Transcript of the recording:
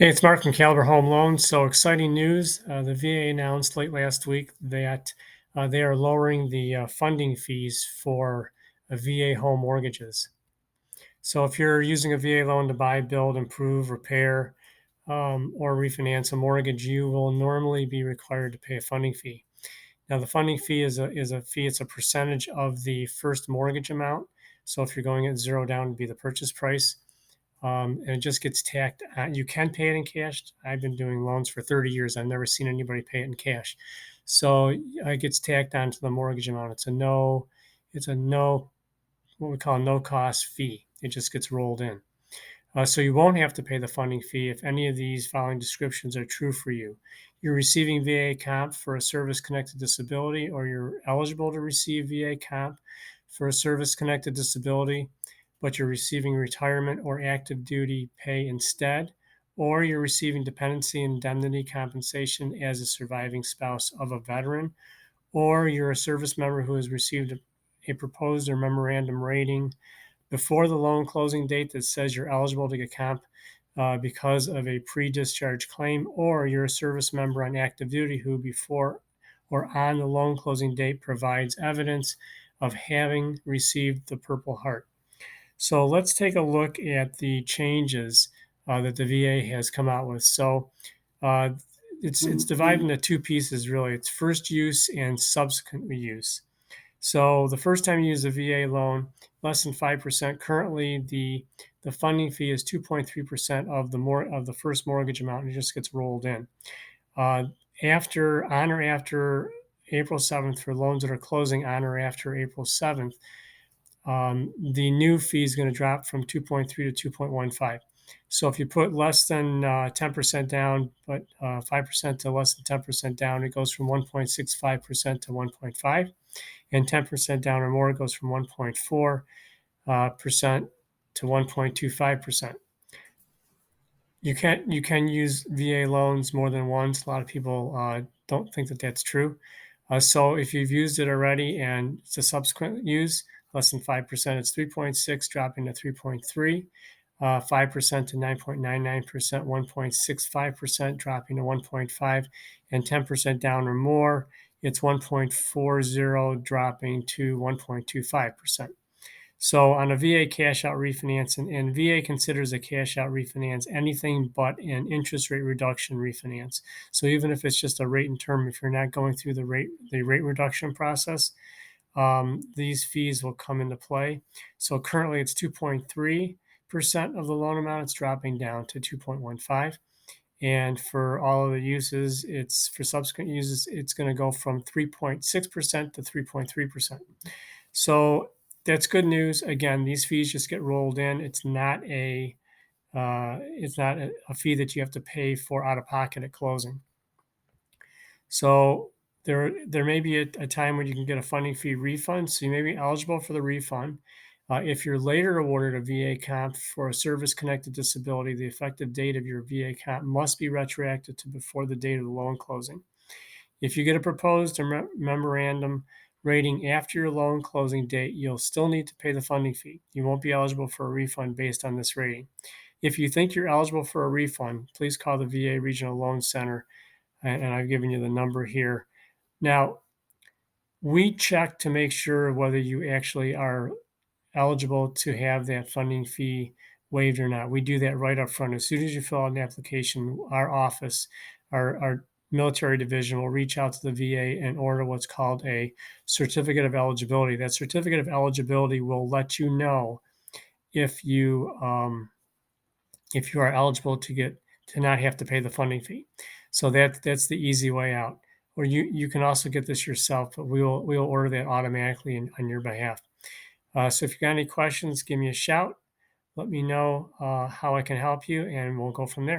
Hey, it's Mark from Caliber Home Loans. So exciting news. The VA announced late last week that they are lowering the funding fees for VA home mortgages. So if you're using a VA loan to buy, build, improve, repair, or refinance a mortgage, you will normally be required to pay a funding fee. Now, the funding fee is a fee. It's a percentage of the first mortgage amount. So if you're going at zero down, to be the purchase price, and it just gets tacked. You can pay it in cash. I've been doing loans for 30 years. I've never seen anybody pay it in cash. So it gets tacked onto the mortgage amount. It's a no, what we call a no cost fee. It just gets rolled in. So you won't have to pay the funding fee if any of these following descriptions are true for you. You're receiving VA comp for a service-connected disability, or you're eligible to receive VA comp for a service-connected disability, but you're receiving retirement or active duty pay instead, or you're receiving dependency indemnity compensation as a surviving spouse of a veteran, or you're a service member who has received a proposed or memorandum rating before the loan closing date that says you're eligible to get comp because of a pre-discharge claim, or you're a service member on active duty who, before or on the loan closing date, provides evidence of having received the Purple Heart. So let's take a look at the changes that the VA has come out with. So uh, it's divided into two pieces, really. It's first use and subsequent use. So the first time you use a VA loan, less than 5%. Currently, the funding fee is 2.3% of the first mortgage amount, and it just gets rolled in. Uh, on or after April 7th, for loans that are closing on or after April 7th, the new fee is going to drop from 2.3 to 2.15. So if you put less than 10% down, but 5% to less than 10% down, it goes from 1.65% to 1.5, and 10% down or more, it goes from 1.4% to 1.25%. You can use VA loans more than once. A lot of people don't think that that's true. So if you've used it already and it's a subsequent use, less than 5%, it's 3.6 dropping to 3.3, 5% to 9.99%, 1.65% dropping to 1.5, and 10% down or more, it's 1.40 dropping to 1.25%. So on a VA cash out refinance, and VA considers a cash out refinance anything but an interest rate reduction refinance. So even if it's just a rate and term, if you're not going through the rate reduction process, these fees will come into play. So currently it's 2.3% of the loan amount. It's dropping down to 2.15. And for all of the uses, it's for subsequent uses, it's going to go from 3.6% to 3.3%. So that's good news. Again, these fees just get rolled in. It's not a fee that you have to pay for out of pocket at closing. So there may be a time when you can get a funding fee refund. So you may be eligible for the refund. If you're later awarded a VA comp for a service-connected disability, the effective date of your VA comp must be retroactive to before the date of the loan closing. If you get a proposed or memorandum rating after your loan closing date, you'll still need to pay the funding fee. You won't be eligible for a refund based on this rating. If you think you're eligible for a refund, please call the VA Regional Loan Center, and I've given you the number here. Now, we check to make sure whether you actually are eligible to have that funding fee waived or not. We do that right up front. As soon as you fill out an application, our office, our military division will reach out to the VA and order what's called a certificate of eligibility. That certificate of eligibility will let you know if you if you are eligible to not have to pay the funding fee. So that's the easy way out. Or you can also get this yourself, but we will order that automatically on your behalf. So if you got any questions, give me a shout. Let me know how I can help you, and we'll go from there.